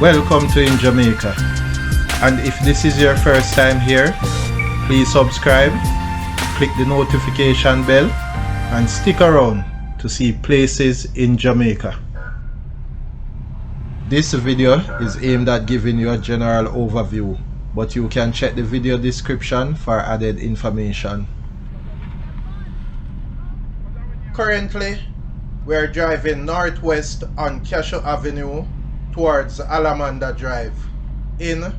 Welcome to InJamaica, and if this is your first time here, please subscribe, click the notification bell and stick around to see places in Jamaica. This video is aimed at giving you a general overview, but you can check the video description for added information. Currently, we are driving northwest on Cashew Avenue towards Allamanda Drive in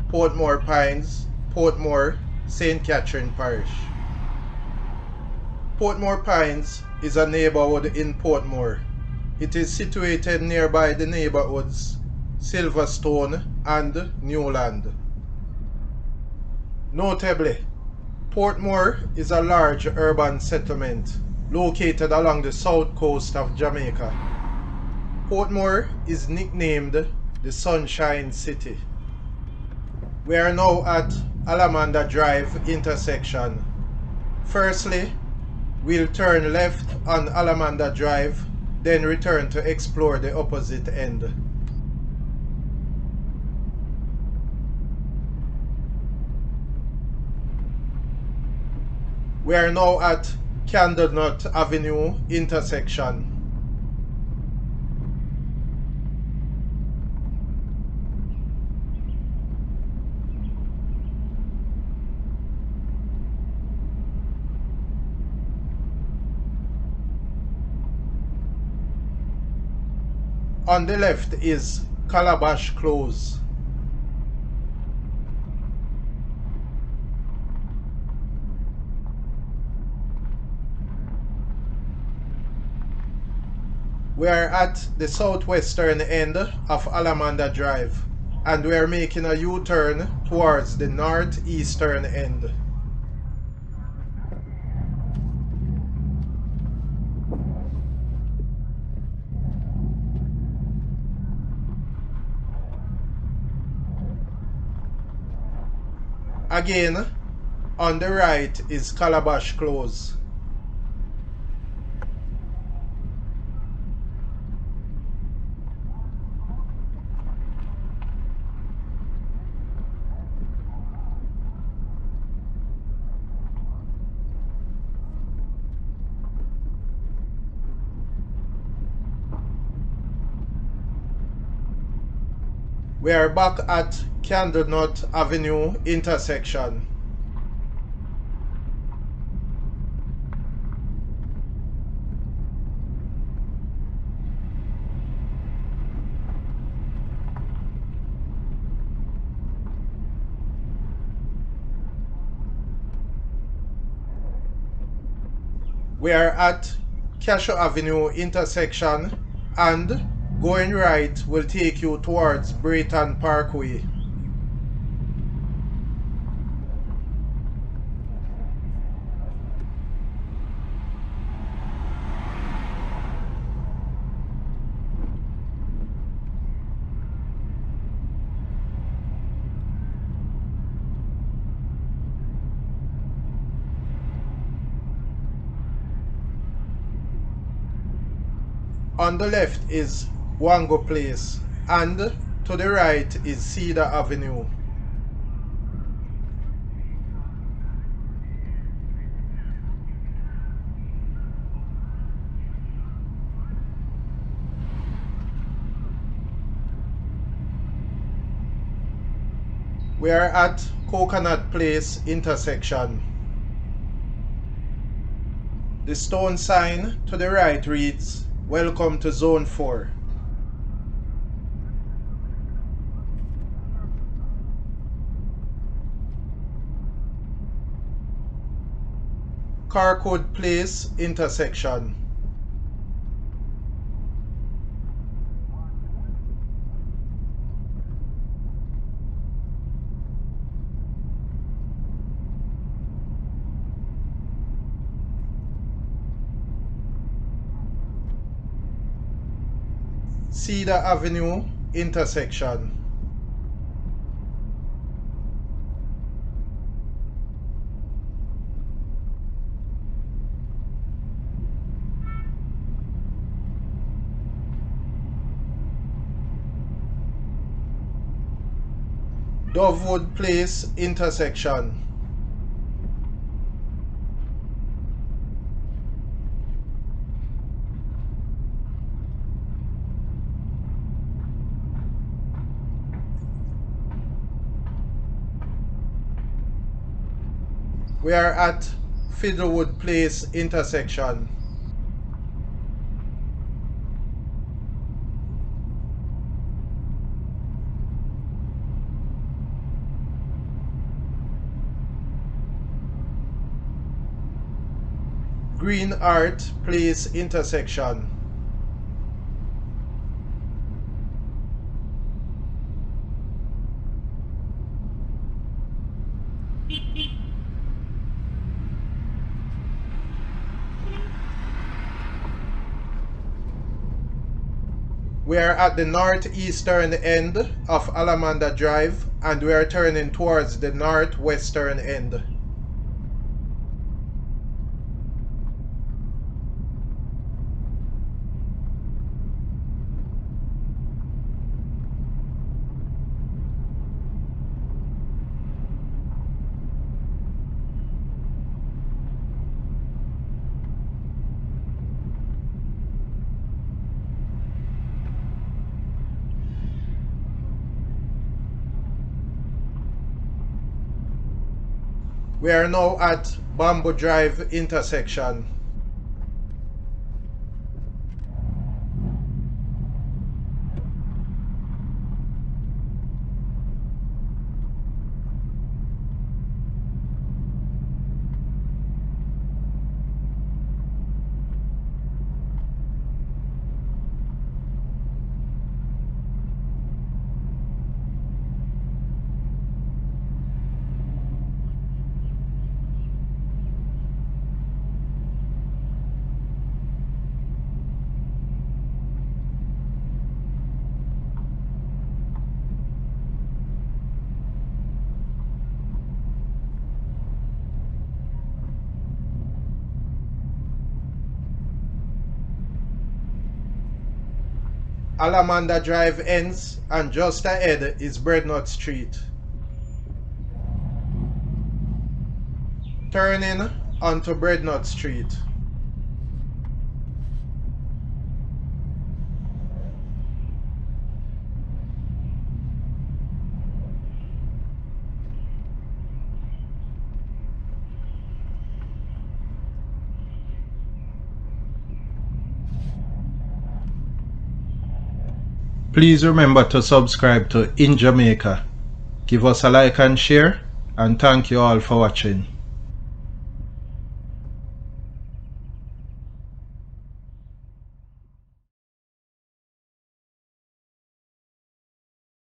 Portmore Pines, Portmore, St. Catherine Parish. Portmore Pines is a neighborhood in Portmore. It is situated nearby the neighborhoods Silverstone and Newland. Notably, Portmore is a large urban settlement located along the south coast of Jamaica. Portmore is nicknamed the Sunshine City. We are now at Allamanda Drive intersection. Firstly, we'll turn left on Allamanda Drive, then return to explore the opposite end. We are now at Candlenut Avenue intersection. On the left is Calabash Close. We are at the southwestern end of Allamanda Drive, and we are making a U-turn towards the northeastern end. Again, on the right is Calabash Close. We are back at Candlenut Avenue intersection. We are at Cashew Avenue intersection, and going right will take you towards Breadnut Parkway. On the left is Guango Place, and to the right is Cedar Avenue. We are at Coconut Place intersection. The stone sign to the right reads, "Welcome to Zone 4. Corkwood Place intersection. Cedar Avenue intersection. Dovewood Place intersection. We are at Fiddlewood Place intersection. Greenheart Place intersection. We are at the northeastern end of Allamanda Drive and we are turning towards the northwestern end. We are now at Bamboo Drive intersection. Allamanda Drive ends and just ahead is Breadnut Street. Turning onto Breadnut Street. Please remember to subscribe to InJamaica. Give us a like and share, and thank you all for watching.